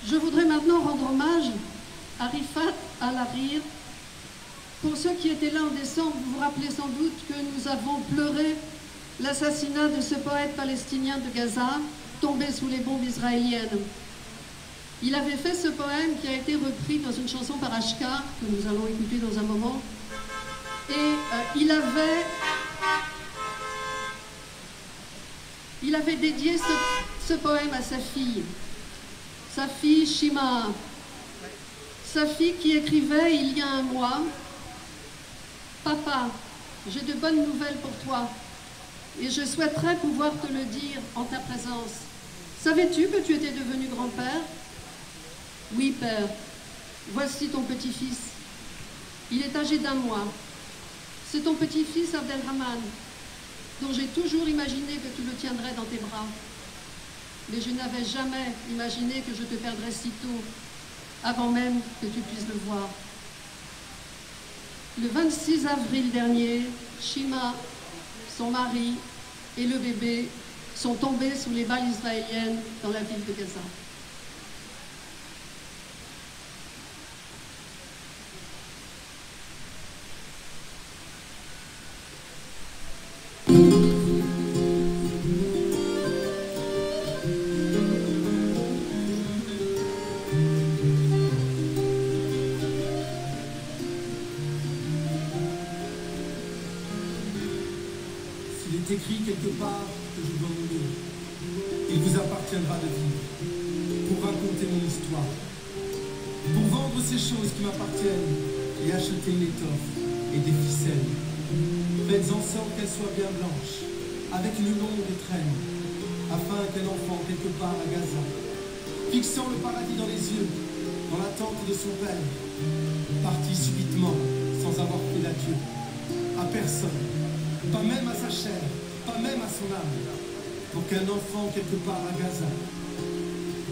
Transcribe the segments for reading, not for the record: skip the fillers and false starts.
Je voudrais maintenant rendre hommage à Rifat Al-Hariri. Pour ceux qui étaient là en décembre, vous vous rappelez sans doute que nous avons pleuré l'assassinat de ce poète palestinien de Gaza, tombé sous les bombes israéliennes. Il avait fait ce poème qui a été repris dans une chanson par Ashkar, que nous allons écouter dans un moment. Et il avait dédié ce poème à sa fille Shima. Sa fille qui écrivait il y a un mois: « Papa, j'ai de bonnes nouvelles pour toi et je souhaiterais pouvoir te le dire en ta présence. Savais-tu que tu étais devenu grand-père ? Oui, père. Voici ton petit-fils. Il est âgé d'1 mois. C'est ton petit-fils Abdelrahman, dont j'ai toujours imaginé que tu le tiendrais dans tes bras. Mais je n'avais jamais imaginé que je te perdrais si tôt, avant même que tu puisses le voir. Le 26 avril dernier, Shima, son mari et le bébé sont tombés sous les balles israéliennes dans la ville de Gaza. Écrit quelque part que je dois mourir. Il vous appartiendra de vivre pour raconter mon histoire, pour vendre ces choses qui m'appartiennent et acheter une étoffe et des ficelles. Faites en sorte qu'elles soient bien blanches, avec une longue traîne, afin qu'un enfant quelque part à Gaza, fixant le paradis dans les yeux, dans l'attente de son père, partit subitement sans avoir fait l'adieu à personne, pas même à sa chair, pas même à son âme, pour qu'un enfant quelque part à Gaza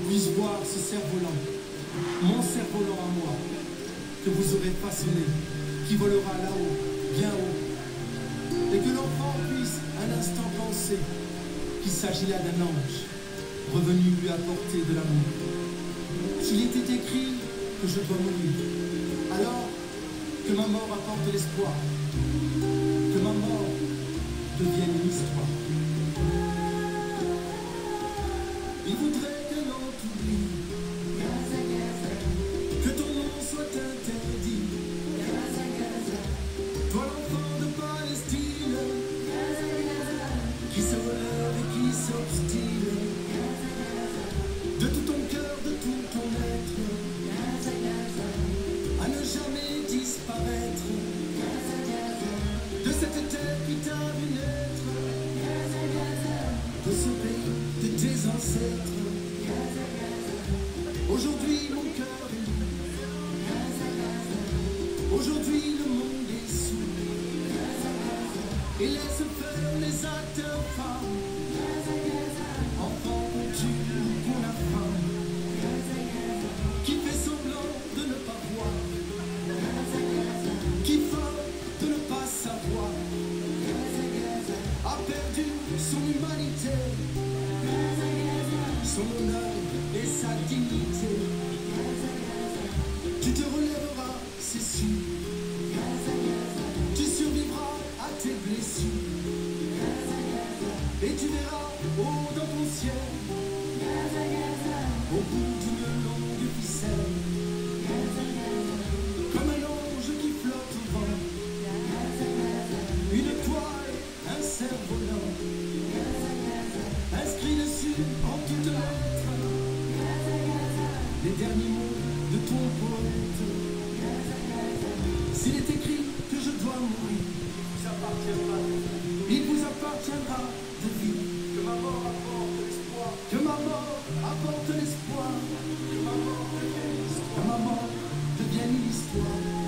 puisse voir ce cerf-volant, mon cerf-volant à moi, que vous aurez façonné, qui volera là-haut, bien haut, et que l'enfant puisse un instant penser qu'il s'agit là d'un ange, revenu lui apporter de l'amour. S'il était écrit que je dois mourir, alors que ma mort apporte l'espoir, que ma mort devienne une histoire. Il voudrait que l'on t'oublie, Gaza, Gaza, que ton nom soit interdit, Gaza, Gaza, toi l'enfant de Palestine, Gaza, Gaza, qui se relève et qui s'obstine, Gaza, Gaza, de tout ton cœur, de tout ton être, Gaza, Gaza, à ne jamais disparaître, Gaza, Gaza, de cette terre qui t'a vu naître, Gaza, Gaza, de ce pays de tes ancêtres, Gaza, Gaza. Aujourd'hui mon cœur est libre, Gaza, Gaza. Aujourd'hui le monde est sourd, Gaza, Gaza. Et laisse faire les actes infâmes, Gaza, Gaza. Enfant qu'on tue ou qu'on affame, Gaza, Gaza. Qui fait semblant de ne pas voir, Gaza, Gaza. Qui feint de ne pas savoir, Gaza, Gaza. A perdu son humanité, Gaza, Gaza. Son honneur et sa dignité, Gaza, Gaza. Tu te relèveras, c'est sûr, Gaza, Gaza. Tu survivras à tes blessures, Gaza, Gaza. Et tu verras haut dans ton ciel, Gaza, Gaza. Au bout d'une longue ficelle, Gaza, Gaza. Comme un ange qui flotte au vent, Gaza, Gaza. Une toile, un cerf-volant, Gaza, Gaza. Inscrit dessus en toutes lettres, Gaza, Gaza. Les derniers mots de ton poète, Gaza, Gaza. S'il est écrit que je dois mourir, il vous appartiendra de vivre, que ma mort apporte l'espoir, que ma mort apporte l'espoir, que ma mort devienne l'histoire, que ma mort devienne l'histoire.